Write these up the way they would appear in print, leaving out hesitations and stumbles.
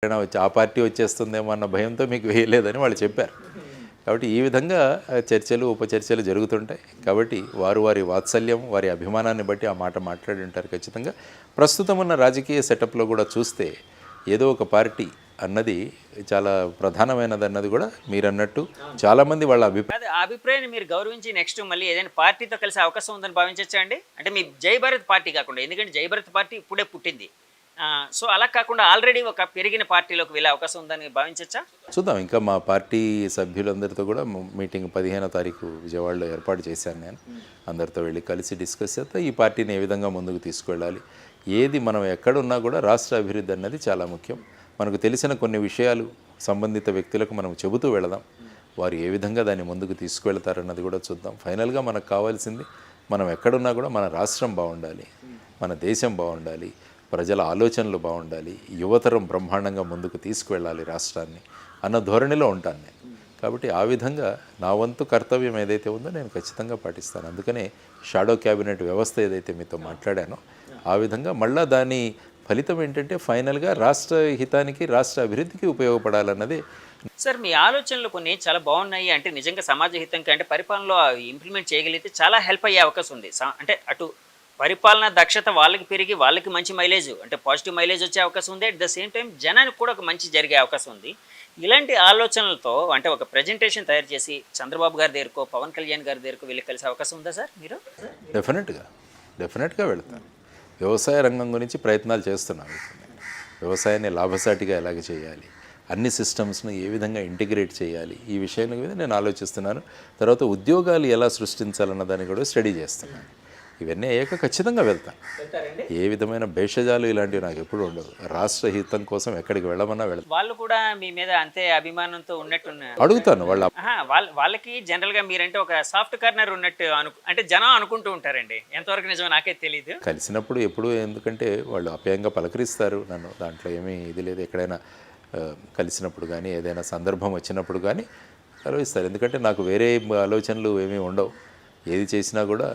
వచ్చి ఆ పార్టీ వచ్చేస్తుందేమో అన్న భయంతో మీకు వేయలేదని వాళ్ళు చెప్పారు. కాబట్టి ఈ విధంగా చర్చలు ఉపచర్చలు జరుగుతుంటాయి. కాబట్టి వారు వారి వాత్సల్యం వారి అభిమానాన్ని బట్టి ఆ మాట మాట్లాడి ఉంటారు ఖచ్చితంగా. ప్రస్తుతం ఉన్న రాజకీయ సెటప్లో కూడా చూస్తే ఏదో ఒక పార్టీ అన్నది చాలా ప్రధానమైనది అన్నది కూడా మీరు అన్నట్టు చాలామంది వాళ్ళ అదే ఆ అభిప్రాయాన్ని మీరు గౌరవించి నెక్స్ట్ మళ్ళీ ఏదైనా పార్టీతో కలిసే అవకాశం ఉందని భావించవచ్చా అండి? అంటే మీ జై భారత్ పార్టీ కాకుండా, ఎందుకంటే జై భారత్ పార్టీ ఇప్పుడే పుట్టింది. సో అలా కాకుండా ఆల్రెడీ ఒక పెరిగిన పార్టీలోకి వెళ్ళే అవకాశం ఉందని భావించవచ్చా? చూద్దాం. ఇంకా మా పార్టీ సభ్యులందరితో కూడా మీటింగ్ 15వ తారీఖు విజయవాడలో ఏర్పాటు చేశాను నేను. అందరితో వెళ్ళి కలిసి డిస్కస్ చేస్తే ఈ పార్టీని ఏ విధంగా ముందుకు తీసుకువెళ్ళాలి, ఏది మనం ఎక్కడున్నా కూడా రాష్ట్ర అభివృద్ధి అన్నది చాలా ముఖ్యం. మనకు తెలిసిన కొన్ని విషయాలు సంబంధిత వ్యక్తులకు మనం చెబుతూ వెళదాం. వారు ఏ విధంగా దాన్ని ముందుకు తీసుకువెళ్తారన్నది కూడా చూద్దాం. ఫైనల్గా మనకు కావాల్సింది మనం ఎక్కడున్నా కూడా మన రాష్ట్రం బాగుండాలి, మన దేశం బాగుండాలి, ప్రజల ఆలోచనలు బాగుండాలి, యువతరం బ్రహ్మాండంగా ముందుకు తీసుకువెళ్ళాలి రాష్ట్రాన్ని అన్న ధోరణిలో ఉంటాను నేను. కాబట్టి ఆ విధంగా నా వంతు కర్తవ్యం ఏదైతే ఉందో నేను ఖచ్చితంగా పాటిస్తాను. అందుకనే షాడో క్యాబినెట్ వ్యవస్థ ఏదైతే మీతో మాట్లాడానో ఆ విధంగా మళ్ళీ దాని ఫలితం ఏంటంటే ఫైనల్గా రాష్ట్ర హితానికి రాష్ట్ర అభివృద్ధికి ఉపయోగపడాలన్నది. సార్ మీ ఆలోచనలు కొన్ని చాలా బాగున్నాయి. అంటే నిజంగా సమాజ హితంకి అంటే పరిపాలనలో ఇంప్లిమెంట్ చేయగలిగితే చాలా హెల్ప్ అయ్యే అవకాశం ఉంది. అంటే అటు పరిపాలన దక్షత వాళ్ళకి పెరిగి వాళ్ళకి మంచి మైలేజ్ అంటే పాజిటివ్ మైలేజ్ వచ్చే అవకాశం ఉంది. అట్ ద సేమ్ టైం జనానికి కూడా ఒక మంచి జరిగే అవకాశం ఉంది. ఇలాంటి ఆలోచనలతో అంటే ఒక ప్రజెంటేషన్ తయారు చేసి చంద్రబాబు గారి దగ్గరకో పవన్ కళ్యాణ్ గారి దగ్గరకు వెళ్ళి కలిసే అవకాశం ఉందా సార్ మీరు? డెఫినెట్గా వెళ్తాను. వ్యవసాయ రంగం గురించి ప్రయత్నాలు చేస్తున్నాను. వ్యవసాయాన్ని లాభసాటిగా ఎలాగ చేయాలి, అన్ని సిస్టమ్స్ను ఏ విధంగా ఇంటిగ్రేట్ చేయాలి, ఈ విషయం మీద నేను ఆలోచిస్తున్నాను. తర్వాత ఉద్యోగాలు ఎలా సృష్టించాలన్న దాన్ని కూడా స్టడీ చేస్తున్నాను. ఇవన్నీ అయ్యాక ఖచ్చితంగా వెళ్తాను. ఏ విధమైన భేషజాలు ఇలాంటివి నాకు ఎప్పుడు ఉండవు. రాష్ట్ర హితం కోసం ఎక్కడికి వెళ్ళమన్నా వెళ్తాను. వాళ్ళు కూడా మీ మీద అంతే అభిమానంతో ఉన్నట్టున్నారు. అడుగుతాను వాళ్ళకి జనరల్గా మీరంటే ఒక సాఫ్ట్ కార్నర్ ఉన్నట్టు అంటే జనం అనుకుంటూ ఉంటారండి. ఎంతవరకు నిజమో నాకే తెలియదు. కలిసినప్పుడు ఎప్పుడు, ఎందుకంటే వాళ్ళు అప్యాయంగా పలకరిస్తారు నన్ను, దాంట్లో ఏమీ ఇది లేదు. ఎక్కడైనా కలిసినప్పుడు కానీ ఏదైనా సందర్భం వచ్చినప్పుడు కానీ కలుస్తారు. ఎందుకంటే నాకు వేరే ఆలోచనలు ఏమీ ఉండవు. ఏది చేసినా కూడా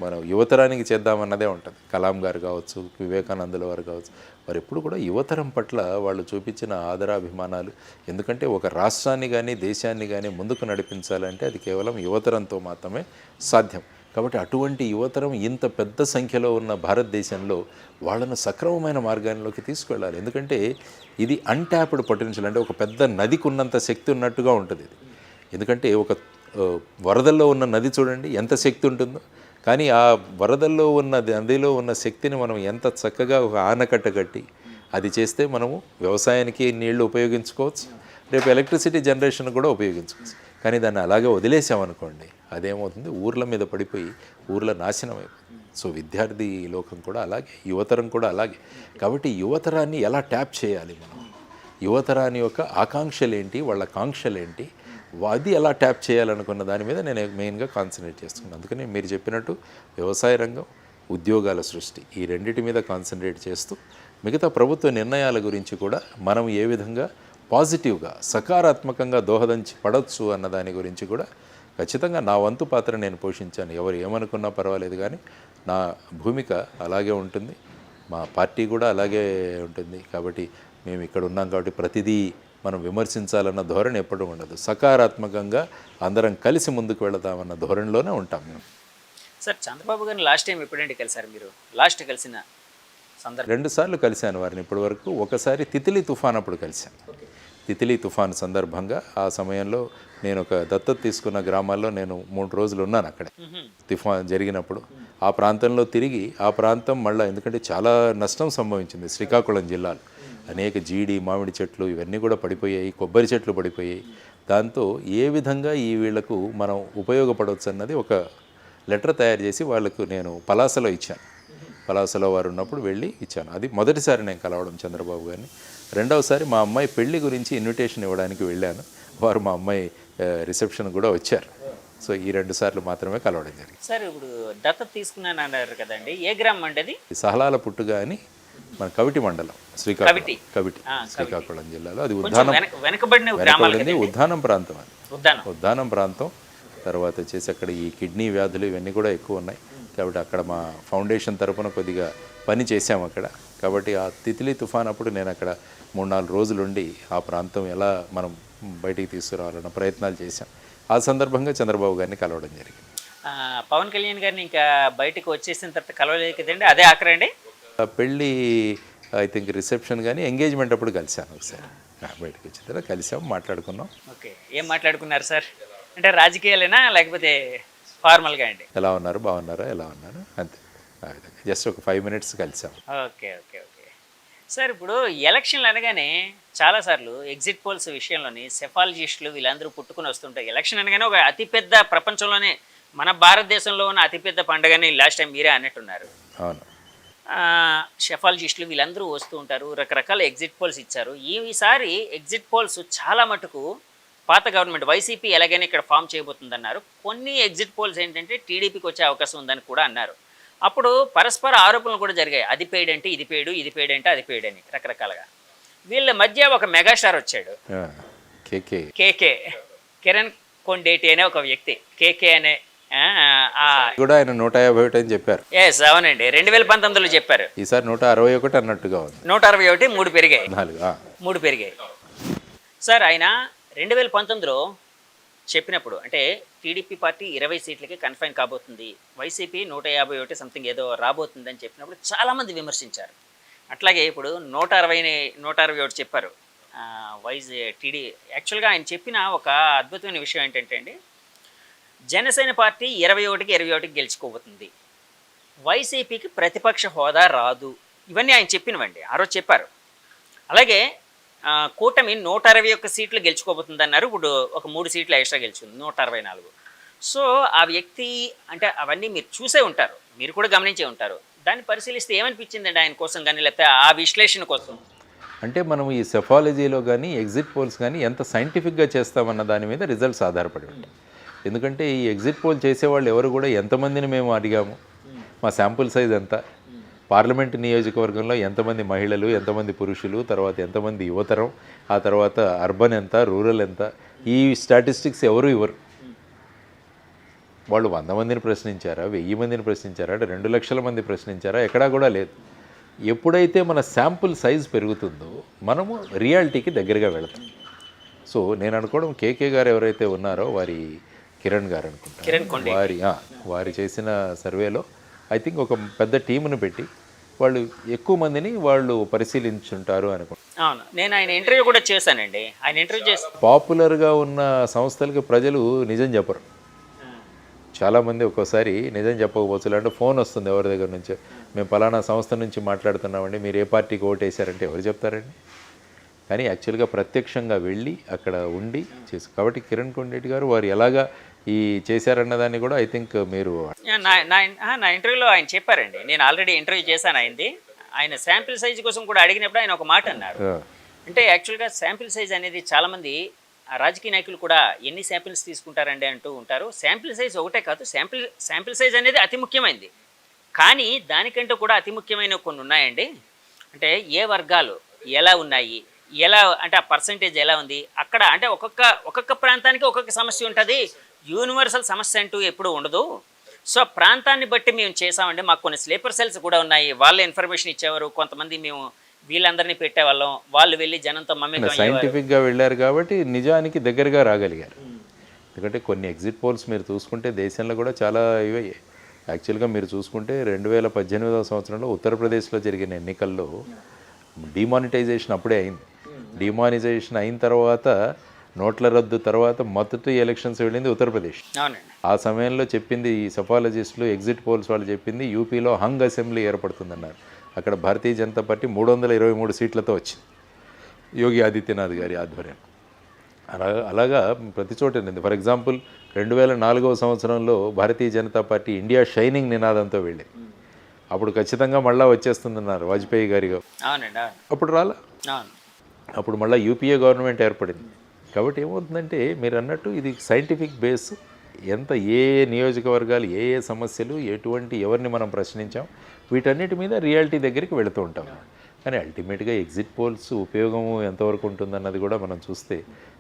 మనం యువతరానికి చేద్దామన్నదే ఉంటుంది. కలాం గారు కావచ్చు, వివేకానందుల వారు కావచ్చు, వారు ఎప్పుడు కూడా యువతరం పట్ల వాళ్ళు చూపించిన ఆదరాభిమానాలు. ఎందుకంటే ఒక రాష్ట్రాన్ని కానీ దేశాన్ని కానీ ముందుకు నడిపించాలంటే అది కేవలం యువతరంతో మాత్రమే సాధ్యం. కాబట్టి అటువంటి యువతరం ఇంత పెద్ద సంఖ్యలో ఉన్న భారతదేశంలో వాళ్ళను సక్రమమైన మార్గాల్లోకి తీసుకెళ్ళాలి. ఎందుకంటే ఇది అన్ట్యాప్డ్ పొటెన్షియల్, అంటే ఒక పెద్ద నదికి ఉన్నంత శక్తి ఉన్నట్టుగా ఉంటుంది ఇది. ఎందుకంటే ఒక వరదల్లో ఉన్న నది చూడండి ఎంత శక్తి ఉంటుందో, కానీ ఆ వరదల్లో ఉన్న నదిలో ఉన్న శక్తిని మనం ఎంత చక్కగా ఒక ఆనకట్ట కట్టి అది చేస్తే మనము వ్యవసాయానికి నీళ్లు ఉపయోగించుకోవచ్చు, రేపు ఎలక్ట్రిసిటీ జనరేషన్ కూడా ఉపయోగించుకోవచ్చు. కానీ దాన్ని అలాగే వదిలేసామనుకోండి, అదేమవుతుంది, ఊర్ల మీద పడిపోయి ఊర్ల నాశనం అయిపోతుంది. సో విద్యార్థి లోకం కూడా అలాగే, యువతరం కూడా అలాగే. కాబట్టి యువతరాన్ని ఎలా ట్యాప్ చేయాలి మనం, యువతరాన్ని యొక్క ఆకాంక్షలు ఏంటి, వాళ్ళ కాంక్షలు ఏంటి, అది ఎలా ట్యాప్ చేయాలనుకున్న దాని మీద నేను మెయిన్గా కాన్సన్ట్రేట్ చేస్తున్నాను. అందుకని మీరు చెప్పినట్టు వ్యవసాయ రంగం, ఉద్యోగాల సృష్టి, ఈ రెండింటి మీద కాన్సన్ట్రేట్ చేస్తూ మిగతా ప్రభుత్వ నిర్ణయాల గురించి కూడా మనం ఏ విధంగా పాజిటివ్గా సకారాత్మకంగా దోహదంచి పడవచ్చు అన్న దాని గురించి కూడా ఖచ్చితంగా నా వంతు పాత్ర నేను పోషించాను. ఎవరు ఏమనుకున్నా పర్వాలేదు, కానీ నా భూమిక అలాగే ఉంటుంది, మా పార్టీ కూడా అలాగే ఉంటుంది. కాబట్టి మేము ఇక్కడ ఉన్నాం కాబట్టి ప్రతిదీ మనం విమర్శించాలన్న ధోరణి ఎప్పుడూ ఉండదు. సకారాత్మకంగా అందరం కలిసి ముందుకు వెళదామన్న ధోరణిలోనే ఉంటాం మేము. సార్ చంద్రబాబు గారిని లాస్ట్ టైం ఎప్పుడంటే కలిసారు మీరు? లాస్ట్ కలిసిన సందర్భం 2 సార్లు కలిశాను వారిని ఇప్పటి వరకు. ఒకసారి తితిలి తుఫాన్ అప్పుడు కలిశాను. తితిలి తుఫాన్ సందర్భంగా ఆ సమయంలో నేను ఒక దత్తత తీసుకున్న గ్రామాల్లో నేను 3 రోజులు ఉన్నాను అక్కడే. తుఫాన్ జరిగినప్పుడు ఆ ప్రాంతంలో తిరిగి, ఆ ప్రాంతం మళ్ళీ ఎందుకంటే చాలా నష్టం సంభవించింది శ్రీకాకుళం జిల్లాలో. అనేక జీడి మామిడి చెట్లు ఇవన్నీ కూడా పడిపోయాయి, కొబ్బరి చెట్లు పడిపోయాయి. దాంతో ఏ విధంగా ఈ వీళ్లకు మనం ఉపయోగపడవచ్చు అన్నది ఒక లెటర్ తయారు చేసి వాళ్ళకు నేను పలాసలో ఇచ్చాను. పలాసలో వారు ఉన్నప్పుడు వెళ్ళి ఇచ్చాను. అది మొదటిసారి నేను కలవడం చంద్రబాబు గారిని. రెండవసారి మా అమ్మాయి పెళ్లి గురించి ఇన్విటేషన్ ఇవ్వడానికి వెళ్ళాను. వారు మా అమ్మాయి రిసెప్షన్ కూడా వచ్చారు. సో ఈ 2 సార్లు మాత్రమే కలవడం జరిగింది. సార్ ఇప్పుడు దత్తత తీసుకున్నాను అన్నారు కదండి, ఏ గ్రామం అండి అది? సహలాల పుట్టుగా అని మన కవిటి మండలం, శ్రీకాకుళం జిల్లాలో. అది ఉద్దానం ప్రాంతం. అది ఉద్దానం ప్రాంతం. తర్వాత వచ్చేసి అక్కడ ఈ కిడ్నీ వ్యాధులు ఇవన్నీ కూడా ఎక్కువ ఉన్నాయి. కాబట్టి అక్కడ మా ఫౌండేషన్ తరపున కొద్దిగా పని చేశాం అక్కడ. కాబట్టి ఆ తిత్లీ తుఫాన్ అప్పుడు నేను అక్కడ 3-4 రోజులుండి ఆ ప్రాంతం ఎలా మనం బయటికి తీసుకురావాలన్న ప్రయత్నాలు చేశాం. ఆ సందర్భంగా చంద్రబాబు గారిని కలవడం జరిగింది. పవన్ కళ్యాణ్ గారిని ఇంకా బయటకు వచ్చేసిన తర్వాత కలవలేదు కదండి, అదే ఆఖరండి? ఆ పెళ్ళి ఐ థింక్ రిసెప్షన్ కానీ ఎంగేజ్మెంట్ అప్పుడు కలిశాను ఒకసారి. బయటకు వచ్చిన తర్వాత కలిసాం, మాట్లాడుకున్నాం. ఓకే, ఏం మాట్లాడుకున్నారు సార్? అంటే రాజకీయాలేనా లేకపోతే ఫార్మల్గా అండి? ఎలా ఉన్నారు, బాగున్నారా, ఎలా ఉన్నారు, అంతే. ఆ విధంగా జస్ట్ ఒక 5 minutes కలిసాం. ఓకే ఓకే ఓకే సార్, ఇప్పుడు ఎలక్షన్లు అనగానే చాలాసార్లు ఎగ్జిట్ పోల్స్ విషయంలోని సెఫాలజిస్టులు వీళ్ళందరూ పుట్టుకుని వస్తుంటారు. ఎలక్షన్ అనగానే ఒక అతిపెద్ద ప్రపంచంలోనే మన భారతదేశంలో ఉన్న అతిపెద్ద పండుగని లాస్ట్ టైం మీరే అన్నట్టున్నారు. అవును. సెఫాలజిస్టులు వీళ్ళందరూ వస్తూ ఉంటారు, రకరకాల ఎగ్జిట్ పోల్స్ ఇచ్చారు. ఈసారి ఎగ్జిట్ పోల్స్ చాలా మటుకు పాత గవర్నమెంట్ వైసీపీ ఎలాగైనా ఇక్కడ ఫామ్ చేయబోతుందన్నారు. కొన్ని ఎగ్జిట్ పోల్స్ ఏంటంటే టీడీపీకి వచ్చే అవకాశం ఉందని కూడా అన్నారు. అప్పుడు పరస్పర ఆరోపణలు కూడా జరిగాయి, అది పెయిడ్ అంటే ఇది పెయిడ్, ఇది పెయిడ్ అంటే అది పెయిడ్ అని రకరకాలుగా. వీళ్ళ మధ్య ఒక మెగాస్టార్ వచ్చాడు, కేకే, కిరణ్ కొండేటి అనే ఒక వ్యక్తి. కేకే అనే కూడా ఆయన 151 అని చెప్పారు. ఎస్, అవునండి, 2019లో చెప్పారు. ఈసారి 161 అన్నట్టుగా ఉంది. 161, 3 పెరిగాయి, 3 పెరిగాయి. సార్, ఆయన 2019లో చెప్పినప్పుడు అంటే టీడీపీ పార్టీ 20 సీట్లకి కన్ఫైన్ కాబోతుంది, వైసీపీ 151 సంథింగ్ ఏదో రాబోతుందని చెప్పినప్పుడు చాలామంది విమర్శించారు. అట్లాగే ఇప్పుడు 161 చెప్పారు టీడీ. యాక్చువల్గా ఆయన చెప్పిన ఒక అద్భుతమైన విషయం ఏంటంటే అండి, జనసేన పార్టీ 21కి 21 గెలుచుకోబోతుంది, వైసీపీకి ప్రతిపక్ష హోదా రాదు, ఇవన్నీ ఆయన చెప్పినవండి, ఆ రోజు చెప్పారు. అలాగే కూటమి 161 సీట్లు గెలుచుకోబోతుంది అన్నారు. ఇప్పుడు ఒక 3 సీట్లు ఎక్స్ట్రా గెలుచుకుంది, 164. సో ఆ వ్యక్తి అంటే అవన్నీ మీరు చూసే ఉంటారు, మీరు కూడా గమనించే ఉంటారు. దాన్ని పరిశీలిస్తే ఏమనిపించిందండి ఆయన కోసం కానీ, లేకపోతే ఆ విశ్లేషణ కోసం? అంటే మనం ఈ సెఫాలజీలో కానీ ఎగ్జిట్ పోల్స్ కానీ ఎంత సైంటిఫిక్గా చేస్తామన్న దాని మీద రిజల్ట్స్ ఆధారపడి ఉంటాయి. ఎందుకంటే ఈ ఎగ్జిట్ పోల్ చేసేవాళ్ళు ఎవరు కూడా ఎంతమందిని మేము అడిగాము, మా శాంపుల్ సైజ్ ఎంత, పార్లమెంట్ నియోజకవర్గంలో ఎంతమంది మహిళలు, ఎంతమంది పురుషులు, తర్వాత ఎంతమంది యువతరం, ఆ తర్వాత అర్బన్ ఎంత, రూరల్ ఎంత, ఈ స్టాటిస్టిక్స్ ఎవరు ఇవ్వరు. వాళ్ళు 100 మందిని ప్రశ్నించారా, 1000 మందిని ప్రశ్నించారా, 2 లక్షల మంది ప్రశ్నించారా, ఎక్కడా కూడా లేదు. ఎప్పుడైతే మన శాంపుల్ సైజ్ పెరుగుతుందో మనము రియాలిటీకి దగ్గరగా వెళతాం. సో నేను అనుకోవడం కేకే గారు ఎవరైతే ఉన్నారో వారి కిరణ్ గారు అనుకుంటారు, వారి చేసిన సర్వేలో ఐ థింక్ ఒక పెద్ద టీమును పెట్టి వాళ్ళు ఎక్కువ మందిని వాళ్ళు పరిశీలించుంటారు అనుకుంటున్నాను. అవును, నేను ఆయన ఇంటర్వ్యూ కూడా చేశానండి. ఆయన ఇంటర్వ్యూ చేసి పాపులర్గా ఉన్న సంస్థలకు ప్రజలు నిజం చెప్పరు. చాలామంది ఒక్కోసారి నిజం చెప్పకపోవచ్చు, అంటే ఫోన్ వస్తుంది ఎవరి దగ్గర నుంచో, మేము పలానా సంస్థ నుంచి మాట్లాడుతున్నామండి, మీరు ఏ పార్టీకి ఓటేశారంటే ఎవరు చెప్తారండి? కానీ యాక్చువల్గా ప్రత్యక్షంగా వెళ్ళి అక్కడ ఉండి చేసి, కాబట్టి కిరణ్ కొండేటి గారు వారు ఎలాగా ఈ చేశారన్న దాన్ని కూడా ఐ థింక్ మీరు నా ఇంటర్వ్యూలో ఆయన చెప్పారండి. నేను ఆల్రెడీ ఇంటర్వ్యూ చేశాను ఆయనది. ఆయన శాంపిల్ సైజ్ కోసం కూడా అడిగినప్పుడు ఆయన ఒక మాట అన్నారు. అంటే యాక్చువల్గా శాంపిల్ సైజ్ అనేది చాలామంది రాజకీయ నాయకులు కూడా ఎన్ని శాంపిల్స్ తీసుకుంటారండి అంటూ ఉంటారు. శాంపిల్ సైజ్ ఒకటే కాదు, శాంపిల్ సైజ్ అనేది అతి ముఖ్యమైనది. కానీ దానికంటే కూడా అతి ముఖ్యమైన కొన్ని ఉన్నాయండి. అంటే ఏ వర్గాలు ఎలా ఉన్నాయి, ఎలా అంటే ఆ పర్సంటేజ్ ఎలా ఉంది అక్కడ, అంటే ఒక్కొక్క ప్రాంతానికి ఒక్కొక్క సమస్య ఉంటుంది, యూనివర్సల్ సమస్య అంటూ ఎప్పుడు ఉండదు. సో ప్రాంతాన్ని బట్టి మేము చేసామండి. మాకు కొన్ని స్లీపర్ సెల్స్ కూడా ఉన్నాయి, వాళ్ళే ఇన్ఫర్మేషన్ ఇచ్చేవారు. కొంతమంది మేము వీళ్ళందరినీ పెట్టేవాళ్ళం, వాళ్ళు వెళ్ళి జనంతో సైంటిఫిక్గా వెళ్ళారు కాబట్టి నిజానికి దగ్గరగా రాగలిగారు. ఎందుకంటే కొన్ని ఎగ్జిట్ పోల్స్ మీరు చూసుకుంటే దేశంలో కూడా చాలా ఇవే. యాక్చువల్గా మీరు చూసుకుంటే 2018వ సంవత్సరంలో ఉత్తరప్రదేశ్లో జరిగిన ఎన్నికల్లో డిమానిటైజేషన్ అప్పుడే అయింది. డిమానిటైజేషన్ అయిన తర్వాత నోట్ల రద్దు తర్వాత మొదటి ఎలక్షన్స్ వెళ్ళింది ఉత్తరప్రదేశ్. ఆ సమయంలో చెప్పింది ఈ సెఫాలజిస్టులు, ఎగ్జిట్ పోల్స్ వాళ్ళు చెప్పింది యూపీలో హంగ్ అసెంబ్లీ ఏర్పడుతుందన్నారు. అక్కడ భారతీయ జనతా పార్టీ 323 సీట్లతో వచ్చింది యోగి ఆదిత్యనాథ్ గారి ఆధ్వర్యం. అలాగా ప్రతి చోట. ఫర్ ఎగ్జాంపుల్ 2004వ సంవత్సరంలో Bharatiya Janata party India shining నినాదంతో వెళ్ళింది. అప్పుడు ఖచ్చితంగా మళ్ళీ వచ్చేస్తుందన్నారు వాజ్పేయి గారిగా. అప్పుడు రాలా, అప్పుడు మళ్ళీ యూపీఏ గవర్నమెంట్ ఏర్పడింది. కాబట్టి ఏమవుతుందంటే మీరు అన్నట్టు ఇది సైంటిఫిక్ బేస్. ఎంత ఏ నియోజకవర్గాలు, ఏ సమస్యలు, ఎవరిని మనం ప్రశ్నించాం, వీటన్నిటి మీద రియాలిటీ దగ్గరికి వెళుతూ ఉంటాం. కానీ అల్టిమేట్గా ఎగ్జిట్ పోల్స్ ఉపయోగం ఎంతవరకు ఉంటుందన్నది కూడా మనం చూస్తే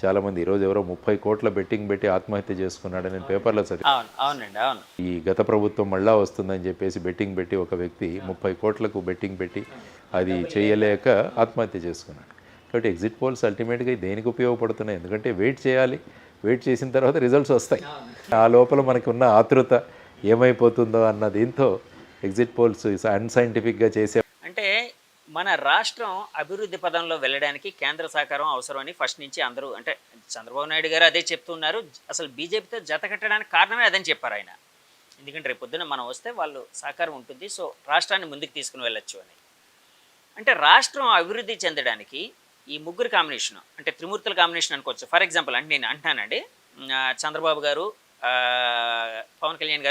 చాలామంది ఈరోజు ఎవరో 30 కోట్ల బెట్టింగ్ పెట్టి ఆత్మహత్య చేసుకున్నాడని నేను పేపర్లో చదివి అవును అవునండి అవును ఈ గత ప్రభుత్వం మళ్ళా వస్తుందని చెప్పేసి బెట్టింగ్ పెట్టి ఒక వ్యక్తి 30 కోట్లకు బెట్టింగ్ పెట్టి అది చేయలేక ఆత్మహత్య చేసుకున్నాడు. కాబట్టి ఎగ్జిట్ పోల్స్ అల్టిమేట్గా దేనికి ఉపయోగపడుతున్నాయి? ఎందుకంటే వెయిట్ చేయాలి, వెయిట్ చేసిన తర్వాత రిజల్ట్స్ వస్తాయి. ఆ లోపల మనకి ఉన్న ఆతృత ఏమైపోతుందో అన్న దీంతో ఎగ్జిట్ పోల్స్ అన్సైంటిఫిక్గా చేసే అంటే మన రాష్ట్రం అభివృద్ధి పదంలో వెళ్ళడానికి కేంద్ర సహకారం అవసరం అని ఫస్ట్ నుంచి అందరూ అంటే చంద్రబాబు నాయుడు గారు అదే చెప్తున్నారు. అసలు బీజేపీతో జత కట్టడానికి కారణమే అదని చెప్పారు ఆయన. ఎందుకంటే రేపు పొద్దున మనం వస్తే వాళ్ళు సహకారం ఉంటుంది, సో రాష్ట్రాన్ని ముందుకు తీసుకుని వెళ్ళొచ్చు అని. అంటే రాష్ట్రం అభివృద్ధి చెందడానికి ఈ ముగ్గురు కాంబినేషన్ అంటే త్రిమూర్తుల కాంబినేషన్ అనుకోవచ్చు. ఫర్ ఎగ్జాంపుల్ అంటే నేను అంటున్నానండి, చంద్రబాబు గారు, పవన్ కళ్యాణ్ గారు